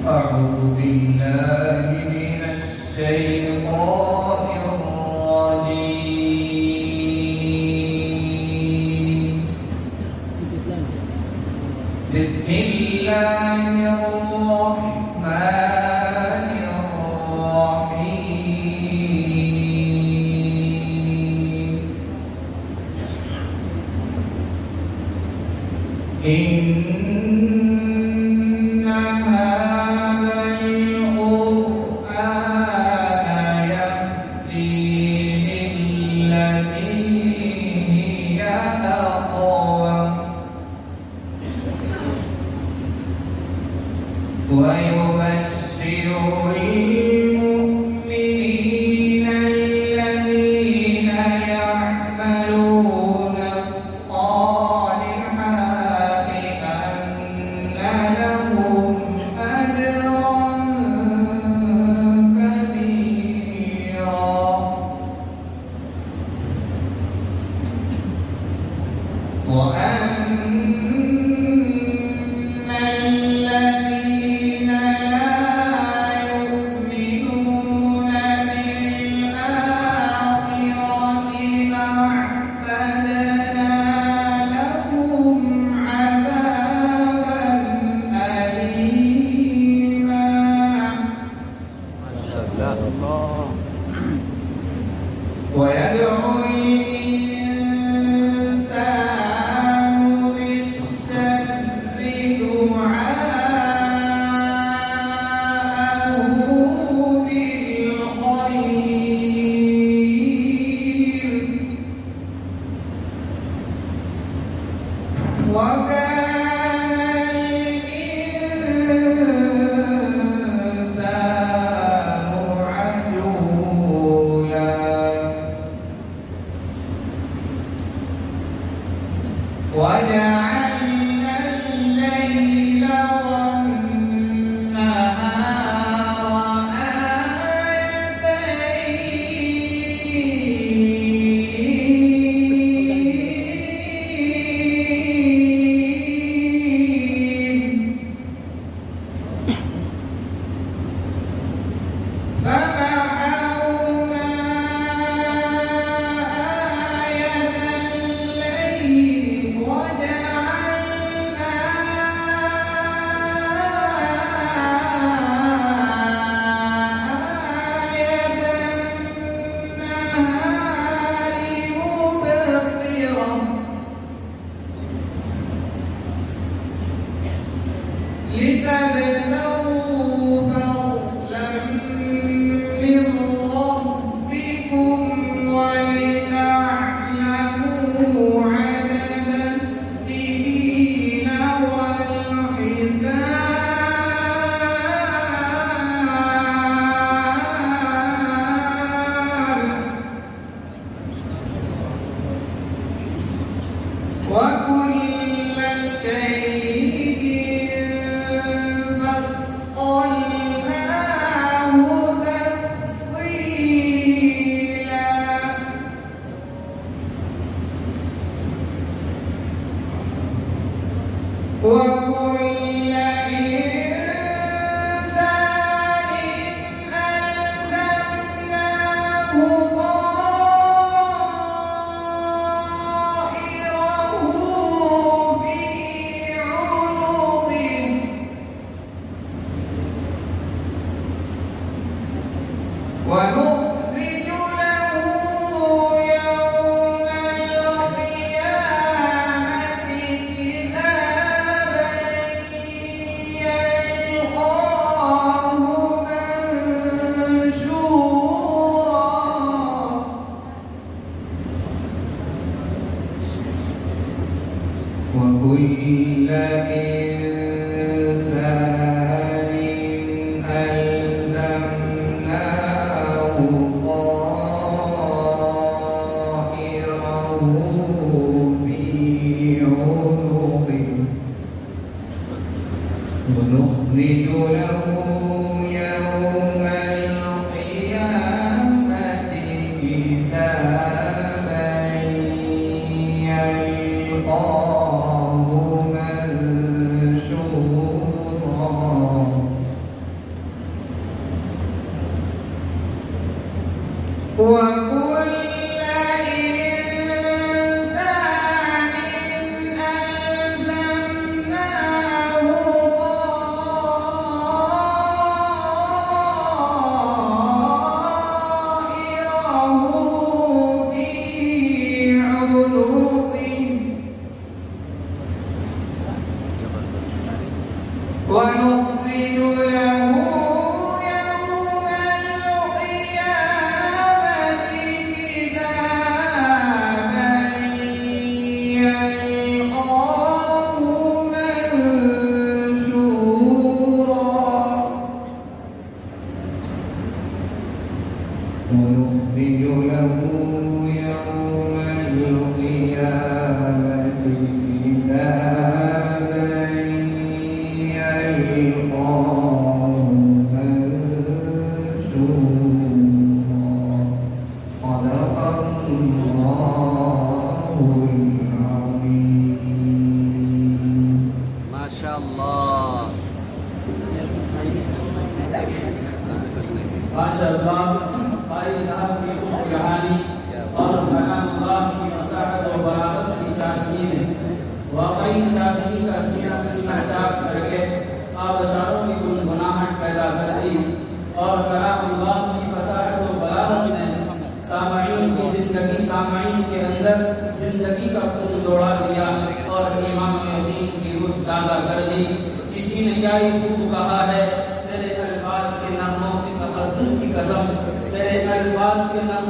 أعوذ بالله من الشيطان الرجيم. بسم الله الرحمن الرحيم. إن هذا القرآن يهدي للتي هي أقوم ويبشر المؤمنين الذين يعملون الصالحات أن لهم أجرا كبيرا وأن الذين لا يؤمنون بالآخرة أعتدنا لهم عذابا أليما. ما شاء الله. ويدعو الإنسان بالشر دعاءه بالخير وكان الإنسان عجولا. وجعلنا الليل والنهار آيتين فمحونا آية الليل وجعلنا آية النهار مبصرة لتبتغوا فضلا من ربكم ولتعلموا عدد السنين والحساب وكل شيء فصلناه تفصيلا. وكل إنسان ألزمناه طائره في عنقه ونخرج له يوم القيامة كتابا يلقاه منشورا. وكل إنسان ألزمناه طائره في عنقه ونخرج له يوم القيامة كتابا يلقاه منشورا. माशाअल्लाह कारी साहब की खुश कहानी और कलामुल्लाह की फसाहत और बलागत की चाशनी ने वाकई चाशनी का सीना चाक करके आबशारों की गुनगुनाहट पैदा कर दी और कलामुल्लाह की फसाहत और बलागत ने सामईन की जिंदगी सामईन के अंदर जिंदगी का खून दौड़ा दिया और ईमान और यकीन की रूह ताज़ा कर दी। किसी ने क्या ही खूब कहा है, तेरे अल्फाज के नगमों की तक़द्दुस की कसम, तेरे अल्फाज के नगमों